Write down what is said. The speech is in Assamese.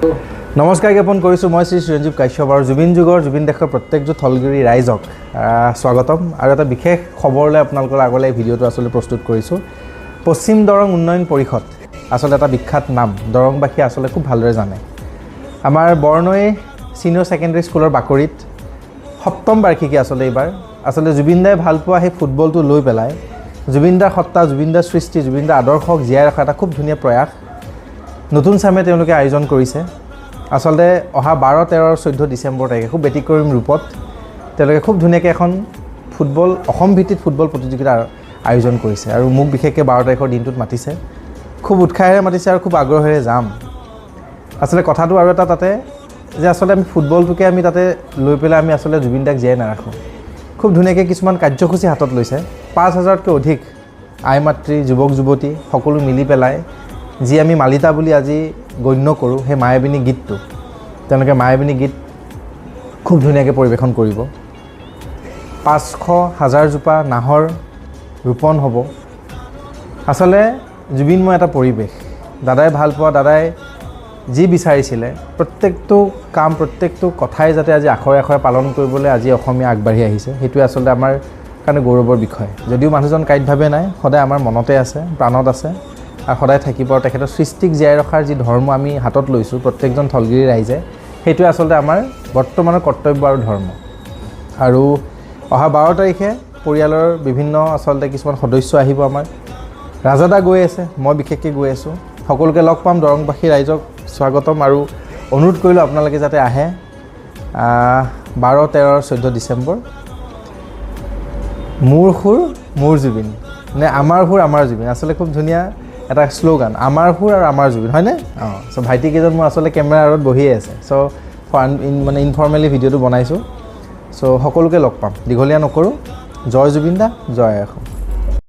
নমস্কাৰ জ্ঞাপন কৰিছোঁ মই শ্ৰী চিৰঞ্জীৱ কাশ্যপ আৰু জুবিন যুগৰ জুবিন দেশৰ প্ৰত্যেকজন থলগিৰি ৰাইজক স্বাগতম আৰু এটা বিশেষ খবৰলৈ আপোনালোকৰ আগলৈ এই ভিডিঅ'টো আচলতে প্ৰস্তুত কৰিছোঁ। পশ্চিম দৰং উন্নয়ন পৰিষদ আচলতে এটা বিখ্যাত নাম, দৰংবাসী আচলতে খুব ভালদৰে জানে। আমাৰ বৰ্ণৈ ছিনিয়ৰ ছেকেণ্ডেৰী স্কুলৰ বাকৰিত সপ্তম বাৰ্ষিকী আচলতে এইবাৰ আচলতে জুবিন দাই ভাল পোৱা সেই ফুটবলটো লৈ পেলাই জুবিন দাৰ সত্তা, জুবিন দাৰ সৃষ্টি, জুবিন দাৰ আদৰ্শক জীয়াই ৰখা এটা খুব ধুনীয়া প্ৰয়াস নতুন চামে তেওঁলোকে আয়োজন কৰিছে। আচলতে অহা 12, 13 আৰু 14 ডিচেম্বৰ তাৰিখে খুব ব্যতিক্ৰমী ৰূপত তেওঁলোকে খুব ধুনীয়াকৈ এখন ফুটবল অসম ভিত্তিত ফুটবল প্ৰতিযোগিতাৰ আয়োজন কৰিছে আৰু মোক বিশেষকৈ 12 তাৰিখৰ দিনটোত মাতিছে। খুব উৎসাহেৰে মাতিছে আৰু খুব আগ্ৰহেৰে যাম। আচলতে কথাটো আৰু এটা তাতে যে আচলতে আমি ফুটবলটোকে আমি তাতে লৈ পেলাই আমি আচলতে জুবিন দাক জীয়াই নাৰাখোঁ। খুব ধুনীয়াকৈ কিছুমান কাৰ্যসূচী হাতত লৈছে। 5,000তকৈ অধিক আই মাতৃ, যুৱক যুৱতী সকলো মিলি পেলাই যি আমি মালিতা বুলি আজি গণ্য কৰোঁ, সেই মায়াবিনী গীতটো তেওঁলোকে মায়াবিনী গীত খুব ধুনীয়াকৈ পৰিৱেশন কৰিব। 500,000 জোপা নাহৰ ৰোপণ হ'ব। আচলতে জুবিনময় এটা পৰিৱেশ, দাদাই ভাল পোৱা, দাদাই যি বিচাৰিছিলে প্ৰত্যেকটো কাম, প্ৰত্যেকটো কথাই যাতে আজি আখৰে আখৰে পালন কৰিবলৈ আজি অসমীয়া আগবাঢ়ি আহিছে, সেইটোৱে আচলতে আমাৰ কাৰণে গৌৰৱৰ বিষয়। যদিও মানুহজন কাইটভাৱে নাই, সদায় আমাৰ মনতে আছে, প্ৰাণত আছে আৰু সদায় থাকিব। আৰু তেখেতৰ সৃষ্টিক জীয়াই ৰখাৰ যি ধৰ্ম আমি হাতত লৈছোঁ প্ৰত্যেকজন থলগিৰি ৰাইজে, সেইটোৱে আচলতে আমাৰ বৰ্তমানৰ কৰ্তব্য আৰু ধৰ্ম। আৰু অহা 12 তাৰিখে পৰিয়ালৰ বিভিন্ন আচলতে কিছুমান সদস্য আহিব আমাৰ। ৰাজাদা গৈ আছে, মই বিশেষকৈ গৈ আছোঁ। সকলোকে লগ পাম, দৰংবাসী ৰাইজক স্বাগতম আৰু অনুৰোধ কৰিলোঁ আপোনালোকে যাতে আহে 12, 13 আৰু 14 ডিচেম্বৰ। মোৰ সুৰ মোৰ জুবিন, নে আমাৰ সুৰ আমাৰ জুবিন, আচলতে খুব ধুনীয়া এটা শ্লোগান, আমাৰ সুৰ আৰু আমাৰ জুবিন, হয়নে? চ' ভাইটিকেইজন মোৰ আচলতে কেমেৰাৰ আগত বহিয়ে আছে। চ' মানে ইনফৰ্মেলি ভিডিঅ'টো বনাইছোঁ। চ' সকলোকে লগ পাম, দীঘলীয়া নকৰোঁ। জয় জুবিন দা, জয় অসম।